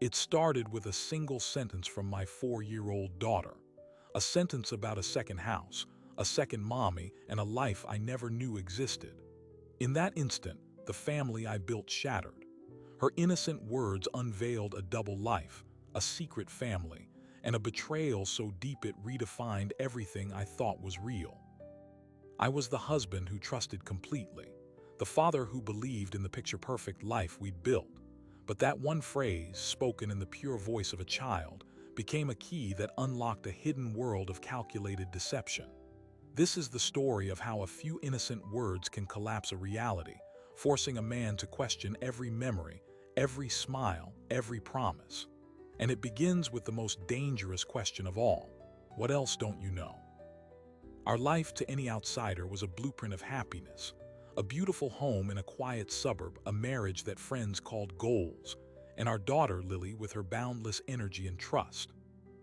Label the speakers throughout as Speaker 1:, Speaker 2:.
Speaker 1: It started with a single sentence from my 4-year-old daughter. A sentence about a second house, a second mommy, and a life I never knew existed. In that instant, the family I built shattered. Her innocent words unveiled a double life, a secret family, and a betrayal so deep it redefined everything I thought was real. I was the husband who trusted completely, the father who believed in the picture-perfect life we'd built. But that one phrase, spoken in the pure voice of a child, became a key that unlocked a hidden world of calculated deception. This is the story of how a few innocent words can collapse a reality, forcing a man to question every memory, every smile, every promise. And it begins with the most dangerous question of all. What else don't you know? Our life to any outsider was a blueprint of happiness. A beautiful home in a quiet suburb, a marriage that friends called goals, and our daughter Lily with her boundless energy and trust.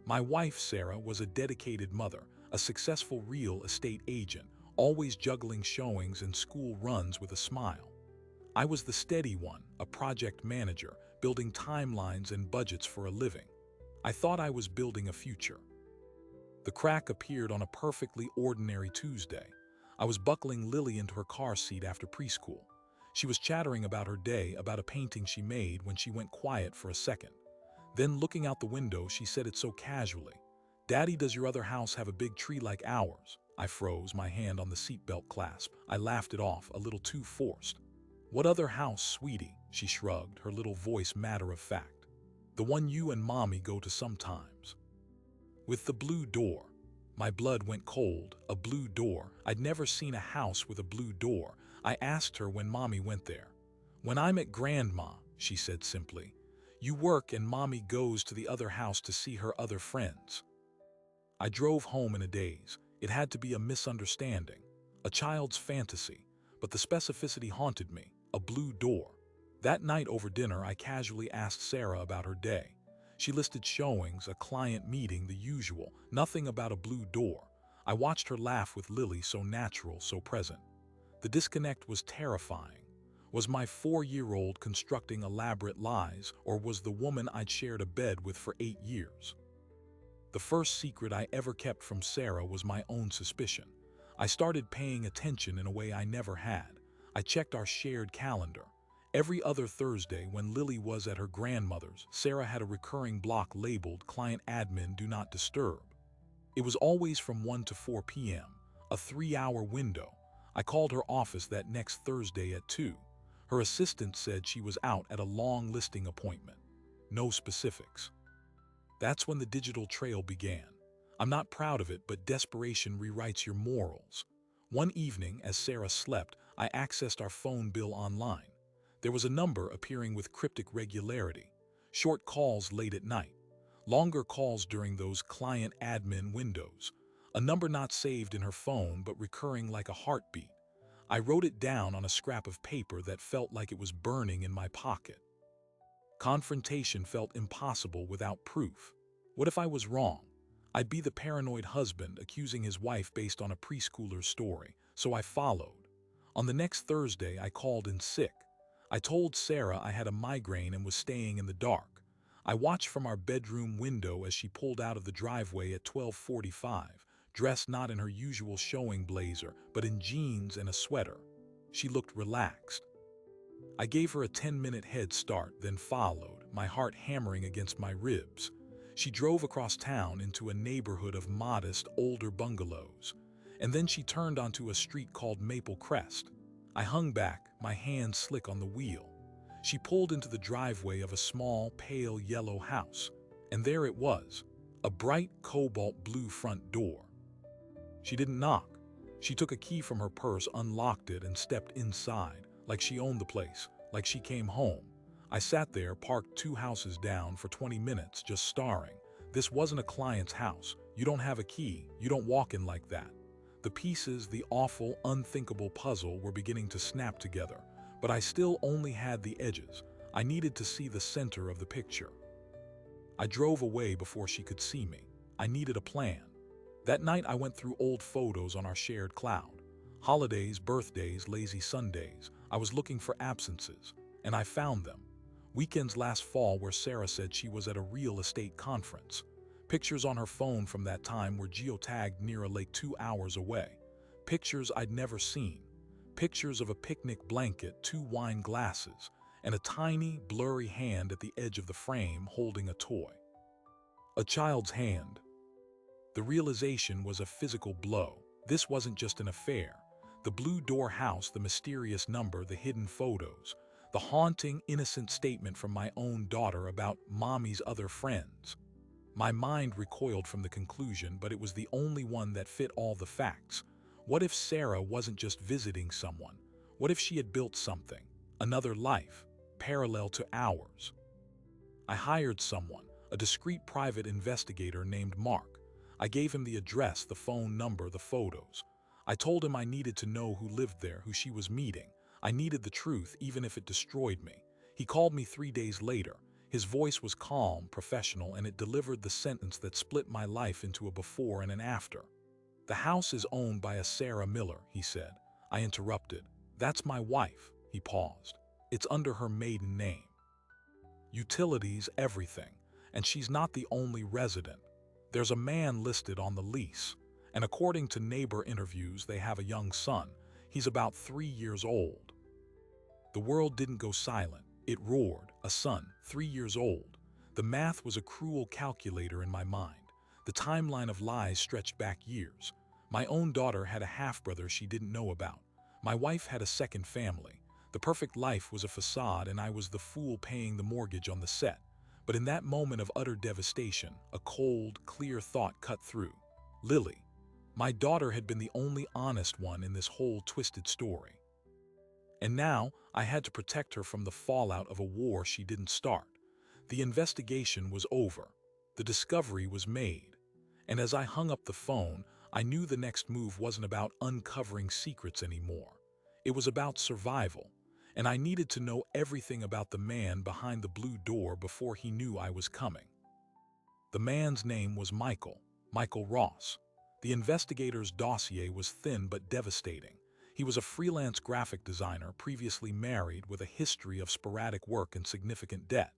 Speaker 1: My wife Sarah was a dedicated mother, a successful real estate agent, always juggling showings and school runs with a smile. I was the steady one, a project manager, building timelines and budgets for a living. I thought I was building a future. The crack appeared on a perfectly ordinary Tuesday. I was buckling Lily into her car seat after preschool. She was chattering about her day, about a painting she made, when she went quiet for a second. Then, looking out the window, she said it so casually. "Daddy, does your other house have a big tree like ours?" I froze, my hand on the seatbelt clasp. I laughed it off, a little too forced. "What other house, sweetie?" She shrugged, her little voice matter of fact. "The one you and Mommy go to sometimes. With the blue door." My blood went cold. A blue door. I'd never seen a house with a blue door. I asked her when Mommy went there. "When I'm at Grandma," she said simply. "You work and Mommy goes to the other house to see her other friends." I drove home in a daze. It had to be a misunderstanding, a child's fantasy, but the specificity haunted me. A blue door. That night over dinner, I casually asked Sarah about her day. She listed showings, a client meeting, the usual, nothing about a blue door. I watched her laugh with Lily, so natural, so present. The disconnect was terrifying. Was my 4-year-old constructing elaborate lies, or was the woman I'd shared a bed with for 8 years? The first secret I ever kept from Sarah was my own suspicion. I started paying attention in a way I never had. I checked our shared calendar. Every other Thursday, when Lily was at her grandmother's, Sarah had a recurring block labeled Client Admin Do Not Disturb. It was always from 1 to 4 p.m., a 3-hour window. I called her office that next Thursday at 2. Her assistant said she was out at a long listing appointment. No specifics. That's when the digital trail began. I'm not proud of it, but desperation rewrites your morals. One evening, as Sarah slept, I accessed our phone bill online. There was a number appearing with cryptic regularity. Short calls late at night. Longer calls during those client admin windows. A number not saved in her phone, but recurring like a heartbeat. I wrote it down on a scrap of paper that felt like it was burning in my pocket. Confrontation felt impossible without proof. What if I was wrong? I'd be the paranoid husband accusing his wife based on a preschooler's story, so I followed. On the next Thursday, I called in sick. I told Sarah I had a migraine and was staying in the dark. I watched from our bedroom window as she pulled out of the driveway at 12:45, dressed not in her usual showing blazer, but in jeans and a sweater. She looked relaxed. I gave her a 10-minute head start, then followed, my heart hammering against my ribs. She drove across town into a neighborhood of modest, older bungalows, and then she turned onto a street called Maple Crest. I hung back, my hands slick on the wheel. She pulled into the driveway of a small, pale yellow house, and there it was, a bright cobalt blue front door. She didn't knock. She took a key from her purse, unlocked it, and stepped inside, like she owned the place, like she came home. I sat there, parked 2 houses down, for 20 minutes, just staring. This wasn't a client's house. You don't have a key. You don't walk in like that. The pieces, the awful, unthinkable puzzle, were beginning to snap together, but I still only had the edges. I needed to see the center of the picture. I drove away before she could see me. I needed a plan. That night I went through old photos on our shared cloud. Holidays, birthdays, lazy Sundays. I was looking for absences, and I found them. Weekends last fall where Sarah said she was at a real estate conference. Pictures on her phone from that time were geotagged near a lake 2 hours away. Pictures I'd never seen. Pictures of a picnic blanket, 2 wine glasses, and a tiny, blurry hand at the edge of the frame holding a toy. A child's hand. The realization was a physical blow. This wasn't just an affair. The Blue Door house, the mysterious number, the hidden photos, the haunting, innocent statement from my own daughter about mommy's other friends. My mind recoiled from the conclusion, but it was the only one that fit all the facts. What if Sarah wasn't just visiting someone? What if she had built something, another life, parallel to ours? I hired someone, a discreet private investigator named Mark. I gave him the address, the phone number, the photos. I told him I needed to know who lived there, who she was meeting. I needed the truth, even if it destroyed me. He called me 3 days later. His voice was calm, professional, and it delivered the sentence that split my life into a before and an after. "The house is owned by a Sarah Miller," he said. I interrupted. "That's my wife." He paused. "It's under her maiden name. Utilities, everything. And she's not the only resident. There's a man listed on the lease. And according to neighbor interviews, they have a young son. He's about 3 years old." The world didn't go silent. It roared. A son, 3 years old. The math was a cruel calculator in my mind. The timeline of lies stretched back years. My own daughter had a half-brother she didn't know about. My wife had a second family. The perfect life was a facade, and I was the fool paying the mortgage on the set. But in that moment of utter devastation, a cold, clear thought cut through. Lily. My daughter had been the only honest one in this whole twisted story. And now, I had to protect her from the fallout of a war she didn't start. The investigation was over. The discovery was made. And as I hung up the phone, I knew the next move wasn't about uncovering secrets anymore. It was about survival. And I needed to know everything about the man behind the Blue Door before he knew I was coming. The man's name was Michael Ross. The investigator's dossier was thin but devastating. He was a freelance graphic designer, previously married, with a history of sporadic work and significant debt.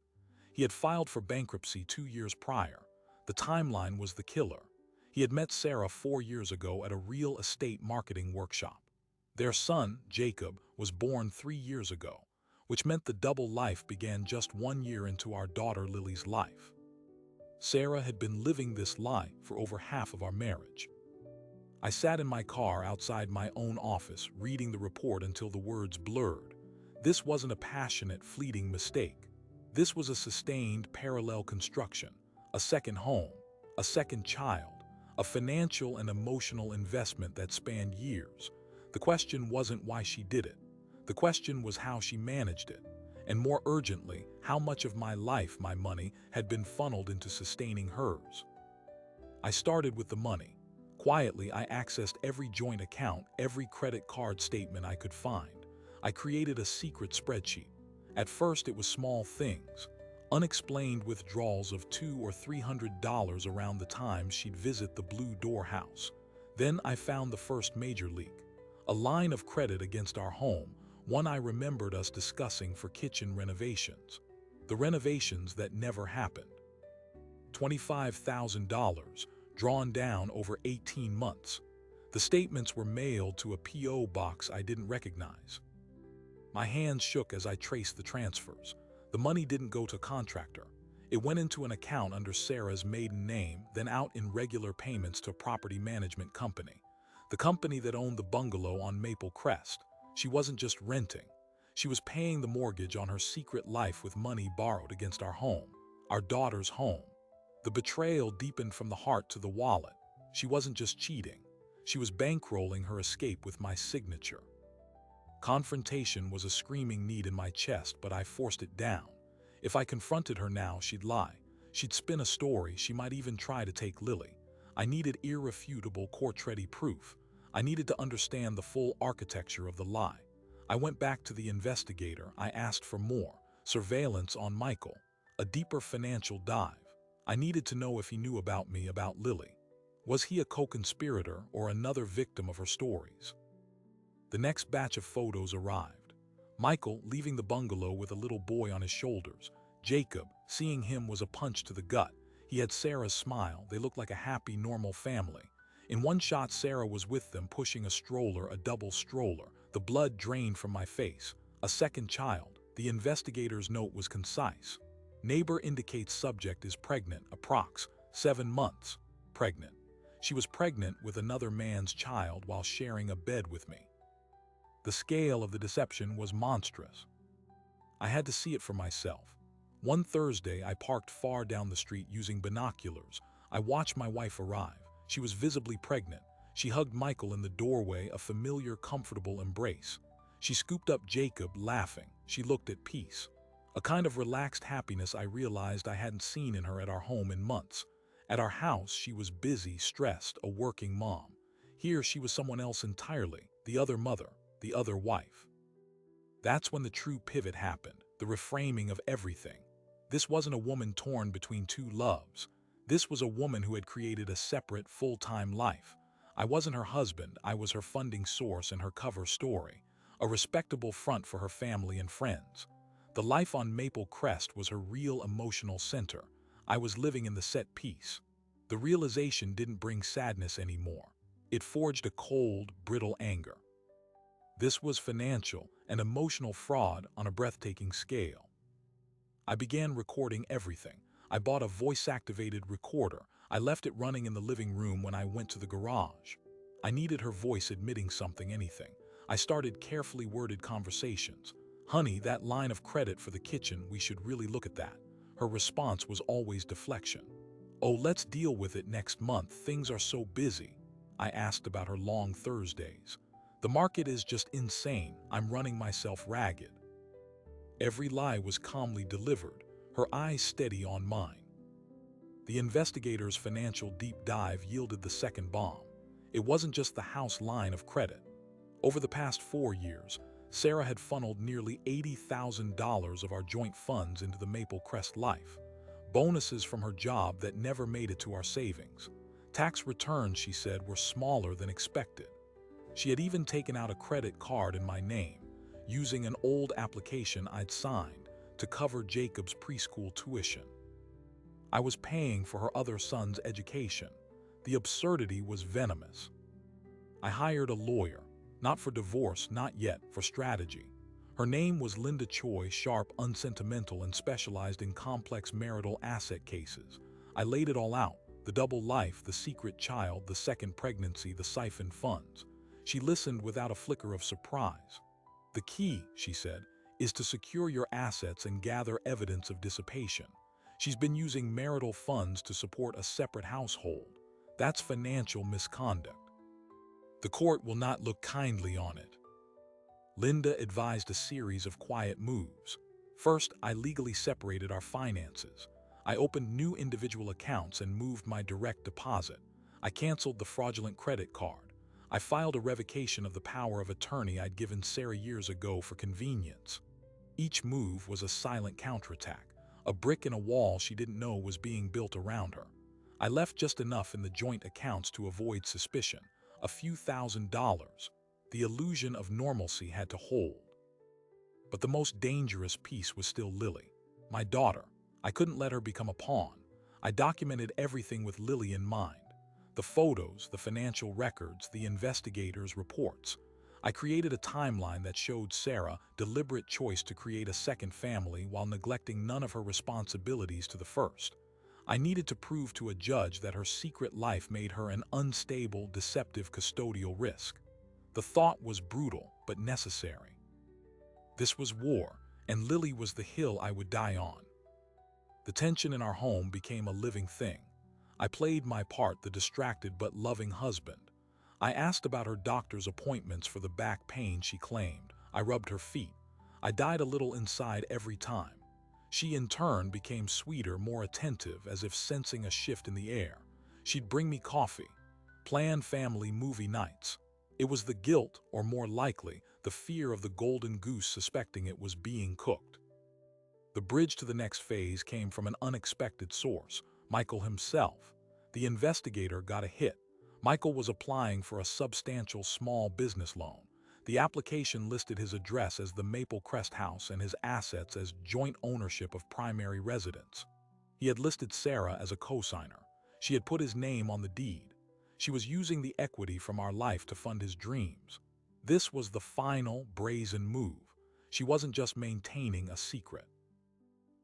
Speaker 1: He had filed for bankruptcy 2 years prior. The timeline was the killer. He had met Sarah 4 years ago at a real estate marketing workshop. Their son, Jacob, was born 3 years ago, which meant the double life began just 1 year into our daughter Lily's life. Sarah had been living this lie for over half of our marriage. I sat in my car outside my own office, reading the report until the words blurred. This wasn't a passionate, fleeting mistake. This was a sustained, parallel construction, a second home, a second child, a financial and emotional investment that spanned years. The question wasn't why she did it. The question was how she managed it. And more urgently, how much of my life, my money, had been funneled into sustaining hers. I started with the money. Quietly, I accessed every joint account, every credit card statement I could find. I created a secret spreadsheet. At first, it was small things. Unexplained withdrawals of $200 or $300 around the time she'd visit the Blue Door house. Then I found the first major leak. A line of credit against our home, one I remembered us discussing for kitchen renovations. The renovations that never happened. $25,000, drawn down over 18 months. The statements were mailed to a P.O. box I didn't recognize. My hands shook as I traced the transfers. The money didn't go to a contractor. It went into an account under Sarah's maiden name, then out in regular payments to a property management company. The company that owned the bungalow on Maple Crest. She wasn't just renting. She was paying the mortgage on her secret life with money borrowed against our home, our daughter's home. The betrayal deepened from the heart to the wallet. She wasn't just cheating. She was bankrolling her escape with my signature. Confrontation was a screaming need in my chest, but I forced it down. If I confronted her now, she'd lie. She'd spin a story. She might even try to take Lily. I needed irrefutable court-ready proof. I needed to understand the full architecture of the lie. I went back to the investigator. I asked for more. Surveillance on Michael. A deeper financial dive. I needed to know if he knew about me, about Lily. Was he a co-conspirator or another victim of her stories? The next batch of photos arrived. Michael, leaving the bungalow with a little boy on his shoulders. Jacob, seeing him was a punch to the gut. He had Sarah's smile. They looked like a happy, normal family. In one shot, Sarah was with them, pushing a stroller, a double stroller. The blood drained from my face. A second child. The investigator's note was concise. Neighbor indicates subject is pregnant, approx. 7 months. Pregnant. She was pregnant with another man's child while sharing a bed with me. The scale of the deception was monstrous. I had to see it for myself. One Thursday, I parked far down the street using binoculars. I watched my wife arrive. She was visibly pregnant. She hugged Michael in the doorway, a familiar, comfortable embrace. She scooped up Jacob, laughing. She looked at peace. A kind of relaxed happiness I realized I hadn't seen in her at our home in months. At our house, she was busy, stressed, a working mom. Here, she was someone else entirely, the other mother, the other wife. That's when the true pivot happened, the reframing of everything. This wasn't a woman torn between two loves. This was a woman who had created a separate, full-time life. I wasn't her husband, I was her funding source and her cover story, a respectable front for her family and friends. The life on Maple Crest was her real emotional center. I was living in the set piece. The realization didn't bring sadness anymore. It forged a cold, brittle anger. This was financial and emotional fraud on a breathtaking scale. I began recording everything. I bought a voice-activated recorder. I left it running in the living room when I went to the garage. I needed her voice admitting something, anything. I started carefully worded conversations. "Honey, that line of credit for the kitchen, we should really look at that." Her response was always deflection. "Oh, let's deal with it next month. Things are so busy." I asked about her long Thursdays. "The market is just insane. I'm running myself ragged." Every lie was calmly delivered, her eyes steady on mine. The investigator's financial deep dive yielded the second bomb. It wasn't just the house line of credit. Over the past 4 years, Sarah had funneled nearly $80,000 of our joint funds into the Maple Crest Life. Bonuses from her job that never made it to our savings. Tax returns, she said, were smaller than expected. She had even taken out a credit card in my name, using an old application I'd signed to cover Jacob's preschool tuition. I was paying for her other son's education. The absurdity was venomous. I hired a lawyer, not for divorce, not yet, for strategy. Her name was Linda Choi, sharp, unsentimental, and specialized in complex marital asset cases. I laid it all out, the double life, the secret child, the second pregnancy, the siphoned funds. She listened without a flicker of surprise. "The key," she said, "is to secure your assets and gather evidence of dissipation. She's been using marital funds to support a separate household. That's financial misconduct. The court will not look kindly on it." Linda advised a series of quiet moves. First, I legally separated our finances. I opened new individual accounts and moved my direct deposit. I canceled the fraudulent credit card. I filed a revocation of the power of attorney I'd given Sarah years ago for convenience. Each move was a silent counterattack, a brick in a wall she didn't know was being built around her. I left just enough in the joint accounts to avoid suspicion, a few $1,000s. The illusion of normalcy had to hold. But the most dangerous piece was still Lily, my daughter. I couldn't let her become a pawn. I documented everything with Lily in mind. The photos, the financial records, the investigators' reports. I created a timeline that showed Sarah's deliberate choice to create a second family while neglecting none of her responsibilities to the first. I needed to prove to a judge that her secret life made her an unstable, deceptive custodial risk. The thought was brutal, but necessary. This was war, and Lily was the hill I would die on. The tension in our home became a living thing. I played my part, the distracted but loving husband. I asked about her doctor's appointments for the back pain she claimed. I rubbed her feet. I died a little inside every time. She in turn became sweeter, more attentive, as if sensing a shift in the air. She'd bring me coffee, plan family movie nights. It was the guilt, or more likely, the fear of the golden goose suspecting it was being cooked. The bridge to the next phase came from an unexpected source, Michael himself. The investigator got a hit. Michael was applying for a substantial small business loan. The application listed his address as the Maple Crest House and his assets as joint ownership of primary residence. He had listed Sarah as a co-signer. She had put his name on the deed. She was using the equity from our life to fund his dreams. This was the final, brazen move. She wasn't just maintaining a secret.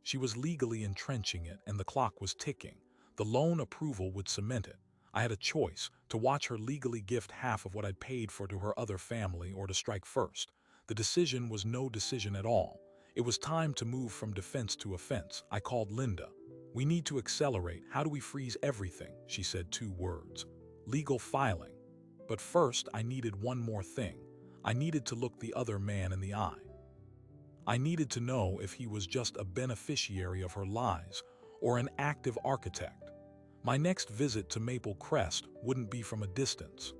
Speaker 1: She was legally entrenching it, and the clock was ticking. The loan approval would cement it. I had a choice, to watch her legally gift half of what I'd paid for to her other family or to strike first. The decision was no decision at all. It was time to move from defense to offense. I called Linda. "We need to accelerate. How do we freeze everything?" She said 2 words. "Legal filing." But first, I needed one more thing. I needed to look the other man in the eye. I needed to know if he was just a beneficiary of her lies or an active architect. My next visit to Maple Crest wouldn't be from a distance.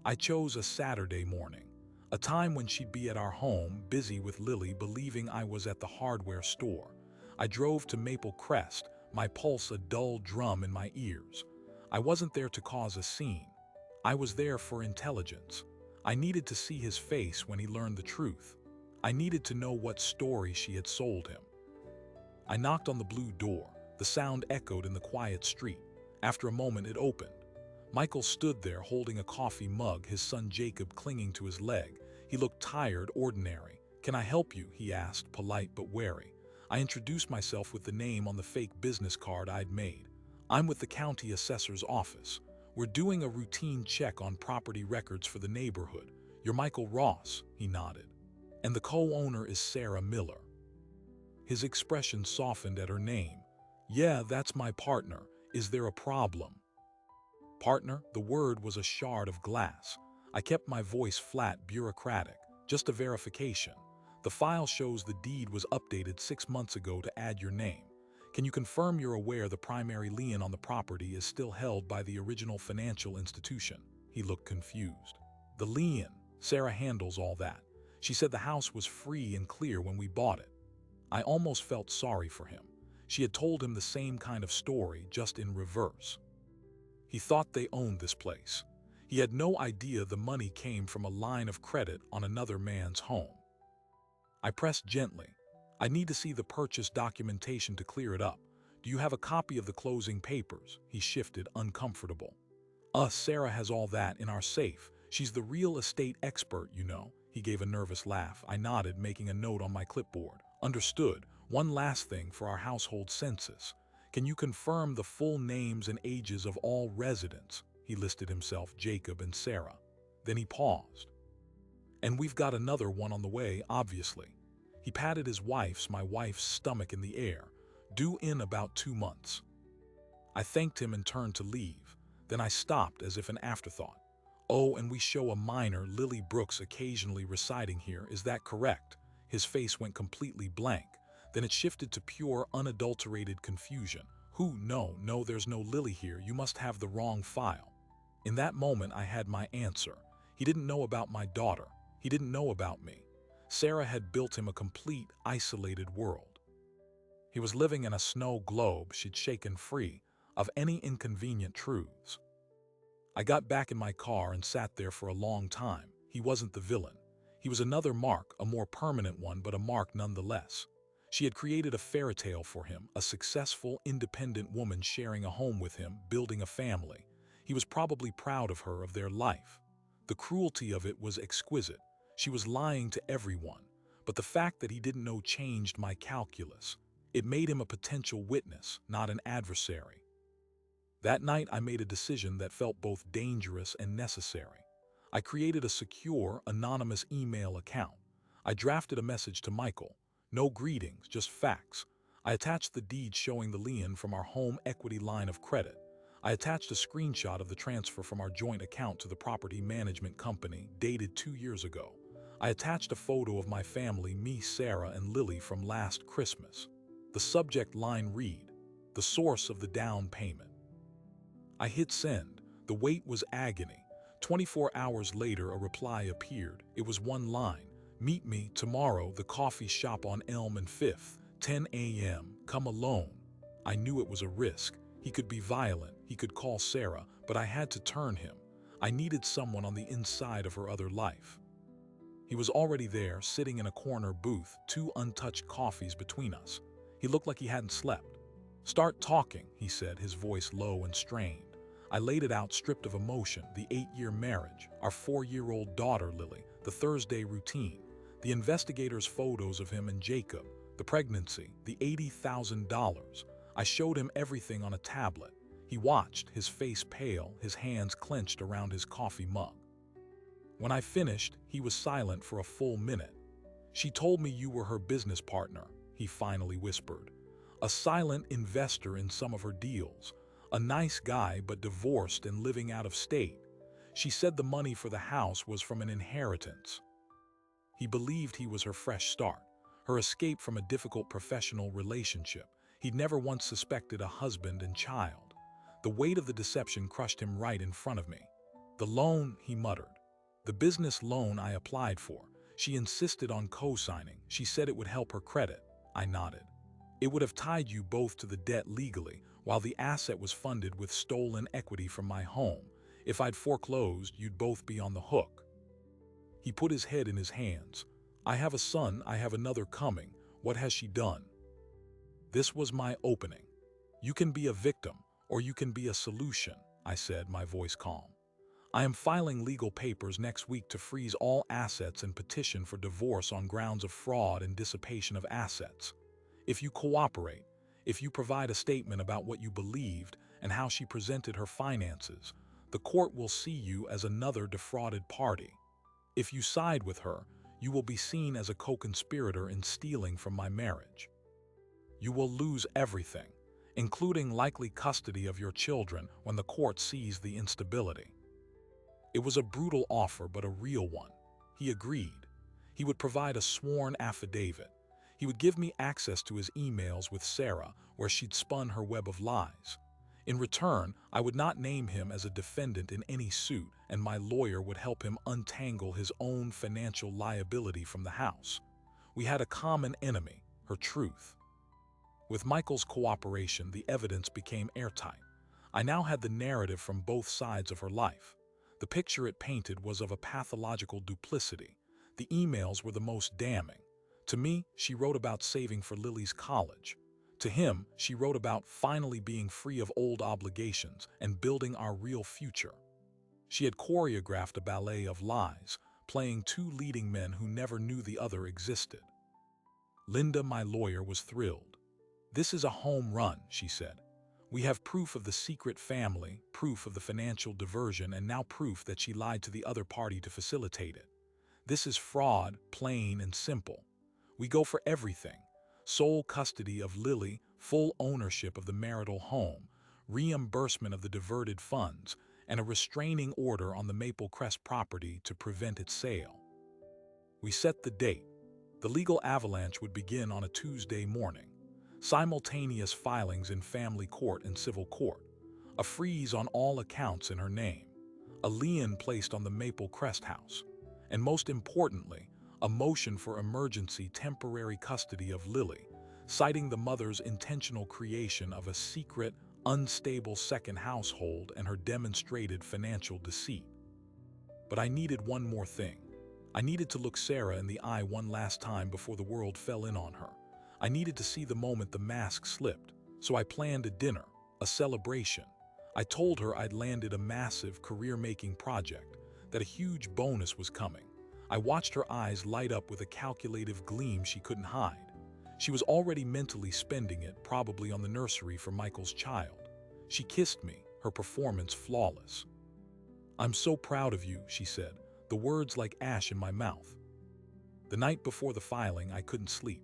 Speaker 1: I chose a Saturday morning, a time when she'd be at our home, busy with Lily, believing I was at the hardware store. I drove to Maple Crest, my pulse a dull drum in my ears. I wasn't there to cause a scene. I was there for intelligence. I needed to see his face when he learned the truth. I needed to know what story she had sold him. I knocked on the blue door. The sound echoed in the quiet street. After a moment, it opened. Michael stood there holding a coffee mug, his son Jacob clinging to his leg. He looked tired, ordinary. "Can I help you?" he asked, polite but wary. I introduced myself with the name on the fake business card I'd made. "I'm with the county assessor's office. We're doing a routine check on property records for the neighborhood. You're Michael Ross," he nodded. "And the co-owner is Sarah Miller." His expression softened at her name. "Yeah, that's my partner. Is there a problem?" Partner, the word was a shard of glass. I kept my voice flat, bureaucratic. "Just a verification. The file shows the deed was updated 6 months ago to add your name. Can you confirm you're aware the primary lien on the property is still held by the original financial institution?" He looked confused. "The lien. Sarah handles all that. She said the house was free and clear when we bought it." I almost felt sorry for him. She had told him the same kind of story, just in reverse. He thought they owned this place. He had no idea the money came from a line of credit on another man's home. I pressed gently. "I need to see the purchase documentation to clear it up. Do you have a copy of the closing papers?" He shifted, uncomfortable. Sarah has all that in our safe. She's the real estate expert, you know." He gave a nervous laugh. I nodded, making a note on my clipboard. "Understood. One last thing for our household census. Can you confirm the full names and ages of all residents?" He listed himself, Jacob, and Sarah. Then he paused. "And we've got another one on the way, obviously." He patted my wife's stomach in the air. "Due in about 2 months." I thanked him and turned to leave. Then I stopped as if an afterthought. "Oh, and we show a minor, Lily Brooks, occasionally residing here, is that correct?" His face went completely blank. Then it shifted to pure, unadulterated confusion. No, there's no Lily here. You must have the wrong file." In that moment, I had my answer. He didn't know about my daughter. He didn't know about me. Sarah had built him a complete, isolated world. He was living in a snow globe she'd shaken free of any inconvenient truths. I got back in my car and sat there for a long time. He wasn't the villain. He was another Mark, a more permanent one, but a Mark nonetheless. She had created a fairy tale for him, a successful, independent woman sharing a home with him, building a family. He was probably proud of her, of their life. The cruelty of it was exquisite. She was lying to everyone. But the fact that he didn't know changed my calculus. It made him a potential witness, not an adversary. That night, I made a decision that felt both dangerous and necessary. I created a secure, anonymous email account. I drafted a message to Michael. No greetings, just facts. I attached the deed showing the lien from our home equity line of credit. I attached a screenshot of the transfer from our joint account to the property management company, dated 2 years ago. I attached a photo of my family, me, Sarah, and Lily, from last Christmas. The subject line read, "The source of the down payment." I hit send. The wait was agony. 24 hours later, a reply appeared. It was one line. "Meet me tomorrow, the coffee shop on Elm and 5th, 10 a.m. Come alone." I knew it was a risk. He could be violent. He could call Sarah, but I had to turn him. I needed someone on the inside of her other life. He was already there, sitting in a corner booth, two untouched coffees between us. He looked like he hadn't slept. "Start talking," he said, his voice low and strained. I laid it out, stripped of emotion: the 8-year marriage, our 4-year-old daughter Lily, the Thursday routine, the investigators' photos of him and Jacob, the pregnancy, the $80,000. I showed him everything on a tablet. He watched, his face pale, his hands clenched around his coffee mug. When I finished, he was silent for a full minute. "She told me you were her business partner," he finally whispered. "A silent investor in some of her deals. A nice guy, but divorced and living out of state. She said the money for the house was from an inheritance." He believed he was her fresh start, her escape from a difficult professional relationship. He'd never once suspected a husband and child. The weight of the deception crushed him right in front of me. "The loan," he muttered. "The business loan I applied for. She insisted on co-signing. She said it would help her credit." I nodded. "It would have tied you both to the debt legally, while the asset was funded with stolen equity from my home. If I'd foreclosed, you'd both be on the hook." He put his head in his hands. "I have a son, I have another coming. What has she done?" This was my opening. "You can be a victim, or you can be a solution," I said, my voice calm. "I am filing legal papers next week to freeze all assets and petition for divorce on grounds of fraud and dissipation of assets. If you cooperate, if you provide a statement about what you believed and how she presented her finances, the court will see you as another defrauded party. If you side with her, you will be seen as a co-conspirator in stealing from my marriage. You will lose everything, including likely custody of your children when the court sees the instability." It was a brutal offer, but a real one. He agreed. He would provide a sworn affidavit. He would give me access to his emails with Sarah, where she'd spun her web of lies. In return, I would not name him as a defendant in any suit, and my lawyer would help him untangle his own financial liability from the house. We had a common enemy: her truth. With Michael's cooperation, the evidence became airtight. I now had the narrative from both sides of her life. The picture it painted was of a pathological duplicity. The emails were the most damning. To me, she wrote about saving for Lily's college. To him, she wrote about finally being free of old obligations and building our real future. She had choreographed a ballet of lies, playing two leading men who never knew the other existed. Linda, my lawyer, was thrilled. "This is a home run," she said. "We have proof of the secret family, proof of the financial diversion, and now proof that she lied to the other party to facilitate it. This is fraud, plain and simple. We go for everything: sole custody of Lily, full ownership of the marital home, reimbursement of the diverted funds, and a restraining order on the Maple Crest property to prevent its sale." We set the date. The legal avalanche would begin on a Tuesday morning. Simultaneous filings in family court and civil court. A freeze on all accounts in her name. A lien placed on the Maple Crest house. And most importantly, a motion for emergency temporary custody of Lily, citing the mother's intentional creation of a secret, unstable second household and her demonstrated financial deceit. But I needed one more thing. I needed to look Sarah in the eye one last time before the world fell in on her. I needed to see the moment the mask slipped, so I planned a dinner, a celebration. I told her I'd landed a massive, career-making project, that a huge bonus was coming. I watched her eyes light up with a calculative gleam she couldn't hide. She was already mentally spending it, probably on the nursery for Michael's child. She kissed me, her performance flawless. "I'm so proud of you," she said, the words like ash in my mouth. The night before the filing, I couldn't sleep.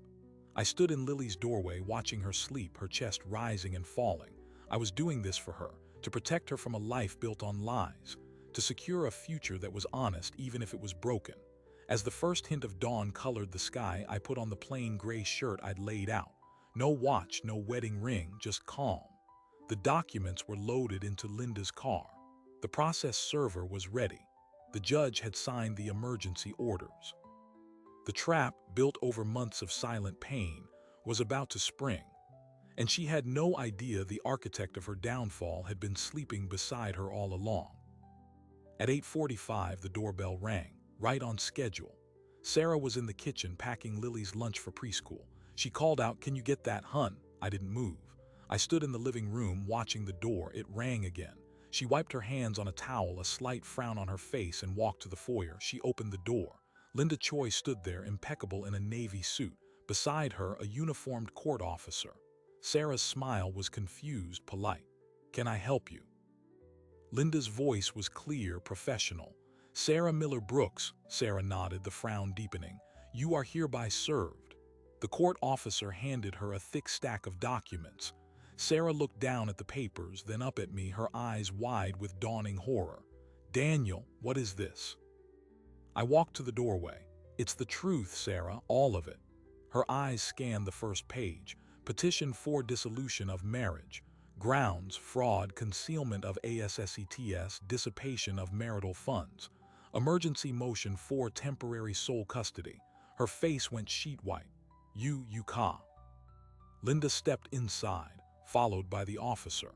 Speaker 1: I stood in Lily's doorway watching her sleep, her chest rising and falling. I was doing this for her, to protect her from a life built on lies, to secure a future that was honest even if it was broken. As the first hint of dawn colored the sky, I put on the plain gray shirt I'd laid out. No watch, no wedding ring, just calm. The documents were loaded into Linda's car. The process server was ready. The judge had signed the emergency orders. The trap, built over months of silent pain, was about to spring. And she had no idea the architect of her downfall had been sleeping beside her all along. At 8:45, the doorbell rang, right on schedule. Sarah was in the kitchen packing Lily's lunch for preschool. She called out, "Can you get that, hun?" I didn't move. I stood in the living room watching the door. It rang again. She wiped her hands on a towel, a slight frown on her face, and walked to the foyer. She opened the door. Linda Choi stood there, impeccable in a navy suit. Beside her, a uniformed court officer. Sarah's smile was confused, polite. "Can I help you?" Linda's voice was clear, professional. "Sarah Miller Brooks," Sarah nodded, the frown deepening. "You are hereby served." The court officer handed her a thick stack of documents. Sarah looked down at the papers, then up at me, her eyes wide with dawning horror. "Daniel, what is this?" I walked to the doorway. "It's the truth, Sarah, all of it." Her eyes scanned the first page. Petition for dissolution of marriage. Grounds: fraud, concealment of assets, dissipation of marital funds. Emergency motion for temporary sole custody. Her face went sheet white. You ka." Linda stepped inside, followed by the officer.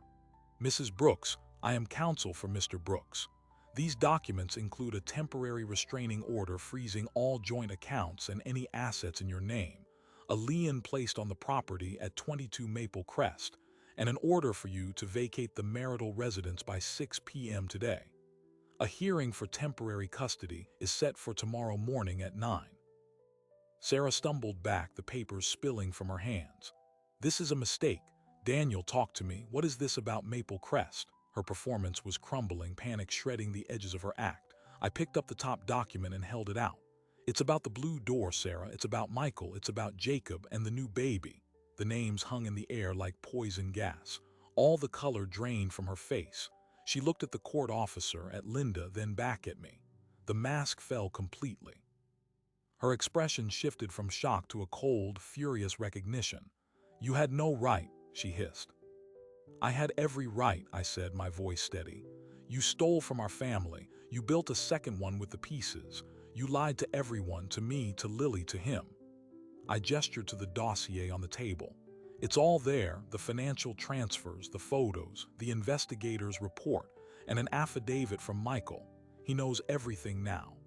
Speaker 1: "Mrs. Brooks, I am counsel for Mr. Brooks. These documents include a temporary restraining order freezing all joint accounts and any assets in your name, a lien placed on the property at 22 Maple Crest, and an order for you to vacate the marital residence by 6 p.m. today. A hearing for temporary custody is set for tomorrow morning at 9. Sarah stumbled back, the papers spilling from her hands. "This is a mistake. Daniel, talk to me. What is this about Maple Crest?" Her performance was crumbling, panic shredding the edges of her act. I picked up the top document and held it out. "It's about the blue door, Sarah. It's about Michael. It's about Jacob and the new baby." The names hung in the air like poison gas. All the color drained from her face. She looked at the court officer, at Linda, then back at me. The mask fell completely. Her expression shifted from shock to a cold, furious recognition. "You had no right," she hissed. "I had every right," I said, my voice steady. "You stole from our family. You built a second one with the pieces. You lied to everyone, to me, to Lily, to him." I gestured to the dossier on the table. "It's all there, the financial transfers, the photos, the investigator's report, and an affidavit from Michael. He knows everything now."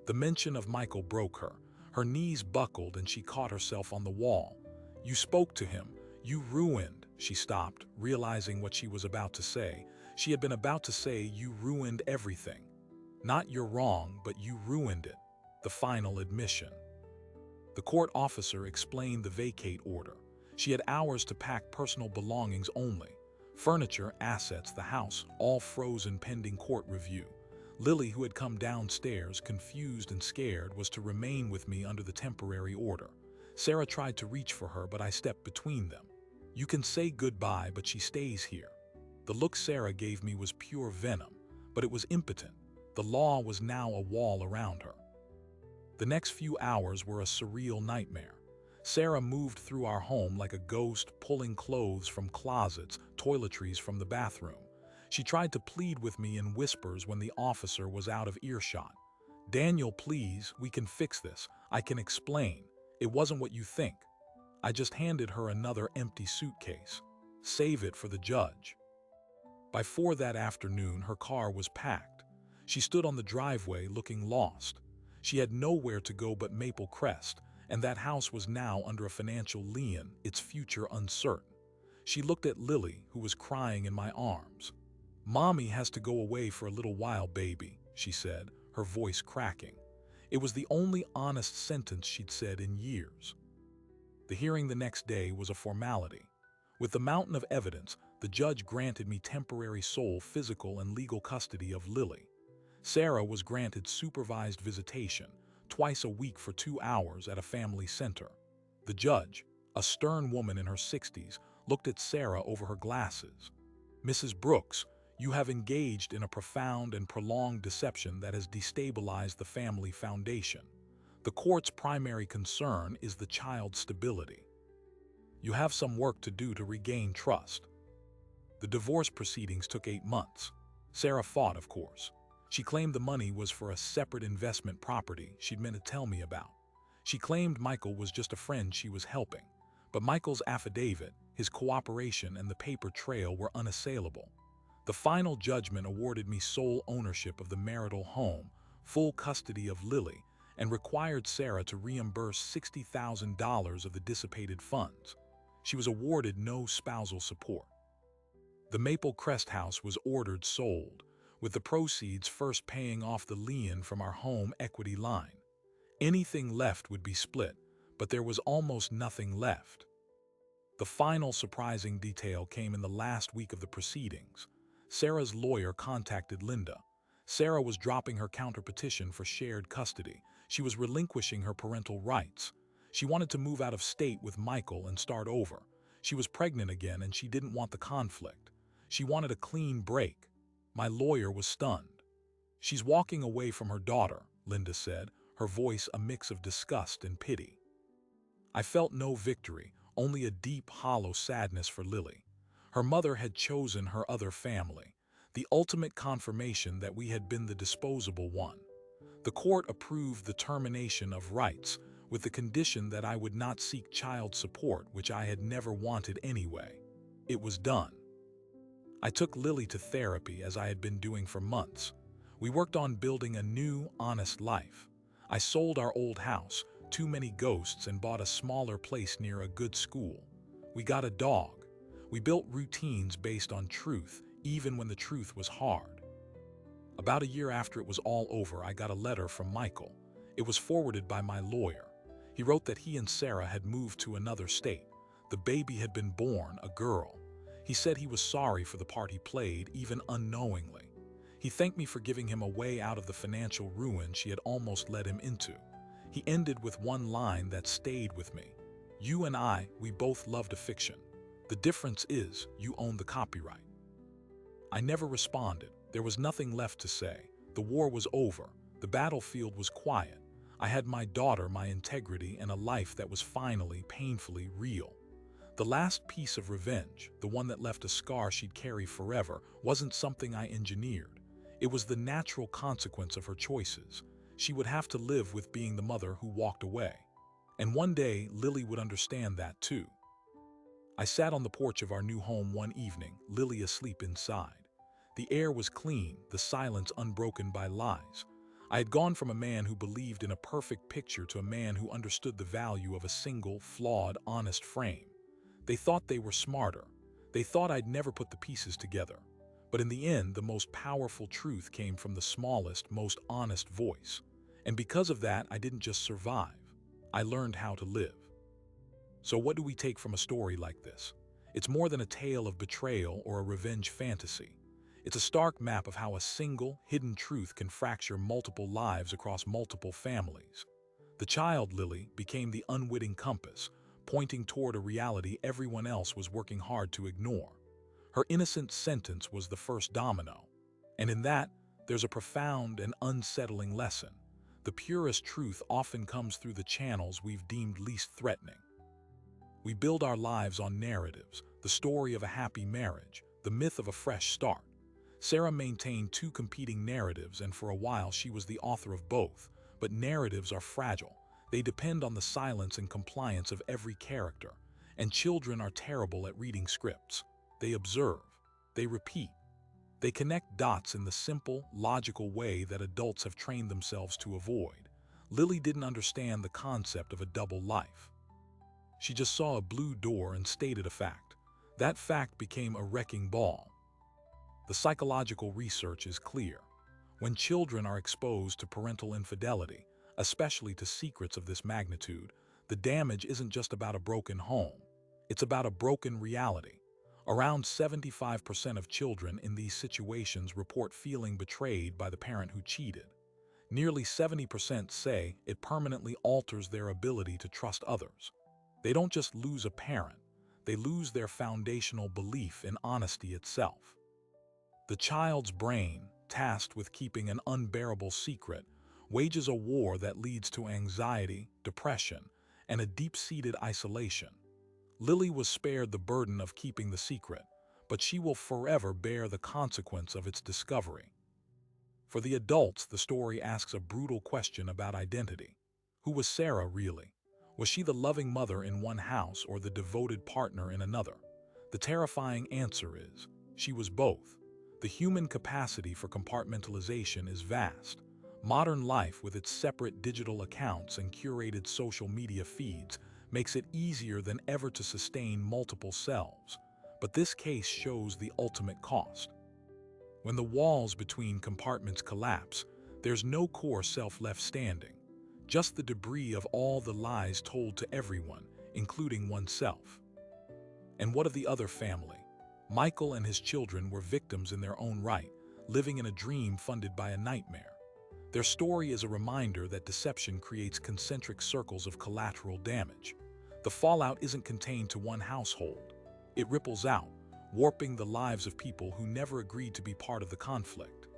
Speaker 1: The mention of Michael broke her. Her knees buckled and she caught herself on the wall. "You spoke to him. You ruined." She stopped, realizing what she was about to say. She had been about to say, "You ruined everything. Not you're wrong, but you ruined it." The final admission. The court officer explained the vacate order. She had hours to pack personal belongings only. Furniture, assets, the house, all frozen pending court review. Lily, who had come downstairs, confused and scared, was to remain with me under the temporary order. Sarah tried to reach for her, but I stepped between them. "You can say goodbye, but she stays here." The look Sarah gave me was pure venom, but it was impotent. The law was now a wall around her. The next few hours were a surreal nightmare. Sarah moved through our home like a ghost, pulling clothes from closets, toiletries from the bathroom. She tried to plead with me in whispers when the officer was out of earshot. "Daniel, please, we can fix this. I can explain. It wasn't what you think." I just handed her another empty suitcase. "Save it for the judge." By 4 that afternoon, her car was packed. She stood on the driveway looking lost. She had nowhere to go but Maple Crest, and that house was now under a financial lien, its future uncertain. She looked at Lily, who was crying in my arms. "Mommy has to go away for a little while, baby," she said, her voice cracking. It was the only honest sentence she'd said in years. The hearing the next day was a formality. With the mountain of evidence, the judge granted me temporary sole physical and legal custody of Lily. Sarah was granted supervised visitation, twice a week for 2 hours at a family center. The judge, a stern woman in her 60s, looked at Sarah over her glasses. "Mrs. Brooks, you have engaged in a profound and prolonged deception that has destabilized the family foundation. The court's primary concern is the child's stability. You have some work to do to regain trust." The divorce proceedings took 8 months. Sarah fought, of course. She claimed the money was for a separate investment property she'd meant to tell me about. She claimed Michael was just a friend she was helping. But Michael's affidavit, his cooperation, and the paper trail were unassailable. The final judgment awarded me sole ownership of the marital home, full custody of Lily, and required Sarah to reimburse $60,000 of the dissipated funds. She was awarded no spousal support. The Maple Crest house was ordered sold, with the proceeds first paying off the lien from our home equity line. Anything left would be split, but there was almost nothing left. The final surprising detail came in the last week of the proceedings. Sarah's lawyer contacted Linda. Sarah was dropping her counterpetition for shared custody. She was relinquishing her parental rights. She wanted to move out of state with Michael and start over. She was pregnant again and she didn't want the conflict. She wanted a clean break. My lawyer was stunned. "She's walking away from her daughter," Linda said, her voice a mix of disgust and pity. I felt no victory, only a deep, hollow sadness for Lily. Her mother had chosen her other family, the ultimate confirmation that we had been the disposable one. The court approved the termination of rights, with the condition that I would not seek child support, which I had never wanted anyway. It was done. I took Lily to therapy, as I had been doing for months. We worked on building a new, honest life. I sold our old house, too many ghosts, and bought a smaller place near a good school. We got a dog. We built routines based on truth, even when the truth was hard. About a year after it was all over, I got a letter from Michael. It was forwarded by my lawyer. He wrote that he and Sarah had moved to another state. The baby had been born, a girl. He said he was sorry for the part he played, even unknowingly. He thanked me for giving him a way out of the financial ruin she had almost led him into. He ended with one line that stayed with me. "You and I, we both loved a fiction. The difference is, you own the copyright." I never responded. There was nothing left to say. The war was over. The battlefield was quiet. I had my daughter, my integrity, and a life that was finally, painfully real. The last piece of revenge, the one that left a scar she'd carry forever, wasn't something I engineered. It was the natural consequence of her choices. She would have to live with being the mother who walked away. And one day, Lily would understand that too. I sat on the porch of our new home one evening, Lily asleep inside. The air was clean, the silence unbroken by lies. I had gone from a man who believed in a perfect picture to a man who understood the value of a single, flawed, honest frame. They thought they were smarter. They thought I'd never put the pieces together. But in the end, the most powerful truth came from the smallest, most honest voice. And because of that, I didn't just survive. I learned how to live. So what do we take from a story like this? It's more than a tale of betrayal or a revenge fantasy. It's a stark map of how a single, hidden truth can fracture multiple lives across multiple families. The child, Lily, became the unwitting compass, pointing toward a reality everyone else was working hard to ignore. Her innocent sentence was the first domino. And in that, there's a profound and unsettling lesson. The purest truth often comes through the channels we've deemed least threatening. We build our lives on narratives, the story of a happy marriage, the myth of a fresh start. Sarah maintained two competing narratives, and for a while she was the author of both. But narratives are fragile. They depend on the silence and compliance of every character. And children are terrible at reading scripts. They observe. They repeat. They connect dots in the simple, logical way that adults have trained themselves to avoid. Lily didn't understand the concept of a double life. She just saw a blue door and stated a fact. That fact became a wrecking ball. The psychological research is clear. When children are exposed to parental infidelity, especially to secrets of this magnitude, the damage isn't just about a broken home. It's about a broken reality. Around 75% of children in these situations report feeling betrayed by the parent who cheated. Nearly 70% say it permanently alters their ability to trust others. They don't just lose a parent, they lose their foundational belief in honesty itself. The child's brain, tasked with keeping an unbearable secret, wages a war that leads to anxiety, depression, and a deep-seated isolation. Lily was spared the burden of keeping the secret, but she will forever bear the consequence of its discovery. For the adults, the story asks a brutal question about identity. Who was Sarah really? Was she the loving mother in one house or the devoted partner in another? The terrifying answer is, she was both. The human capacity for compartmentalization is vast, Modern life, with its separate digital accounts and curated social media feeds, makes it easier than ever to sustain multiple selves. But this case shows the ultimate cost. When the walls between compartments collapse, there's no core self left standing, just the debris of all the lies told to everyone, including oneself. And what of the other family? Michael and his children were victims in their own right, living in a dream funded by a nightmare. Their story is a reminder that deception creates concentric circles of collateral damage. The fallout isn't contained to one household. It ripples out, warping the lives of people who never agreed to be part of the conflict.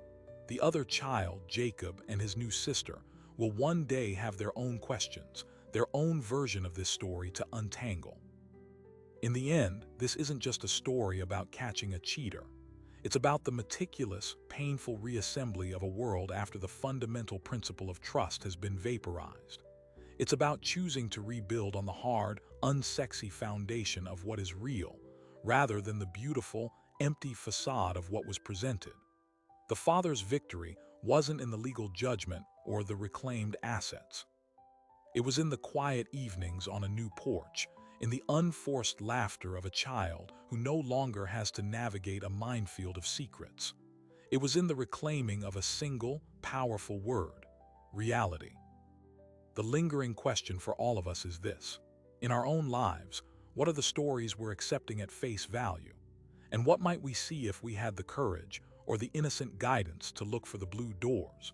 Speaker 1: The other child, Jacob, and his new sister will one day have their own questions, their own version of this story to untangle. In the end, this isn't just a story about catching a cheater. It's about the meticulous, painful reassembly of a world after the fundamental principle of trust has been vaporized. It's about choosing to rebuild on the hard, unsexy foundation of what is real, rather than the beautiful, empty facade of what was presented. The father's victory wasn't in the legal judgment or the reclaimed assets. It was in the quiet evenings on a new porch, in the unforced laughter of a child who no longer has to navigate a minefield of secrets. It was in the reclaiming of a single, powerful word: reality. The lingering question for all of us is this: in our own lives, what are the stories we're accepting at face value? And what might we see if we had the courage or the innocent guidance to look for the blue doors?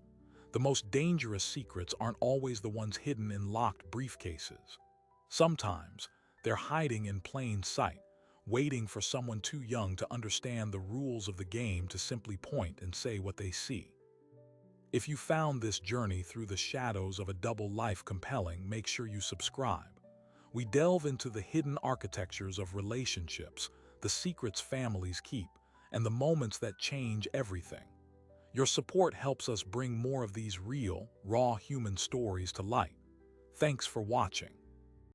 Speaker 1: The most dangerous secrets aren't always the ones hidden in locked briefcases. Sometimes, they're hiding in plain sight, waiting for someone too young to understand the rules of the game to simply point and say what they see. If you found this journey through the shadows of a double life compelling, make sure you subscribe. We delve into the hidden architectures of relationships, the secrets families keep, and the moments that change everything. Your support helps us bring more of these real, raw human stories to light. Thanks for watching.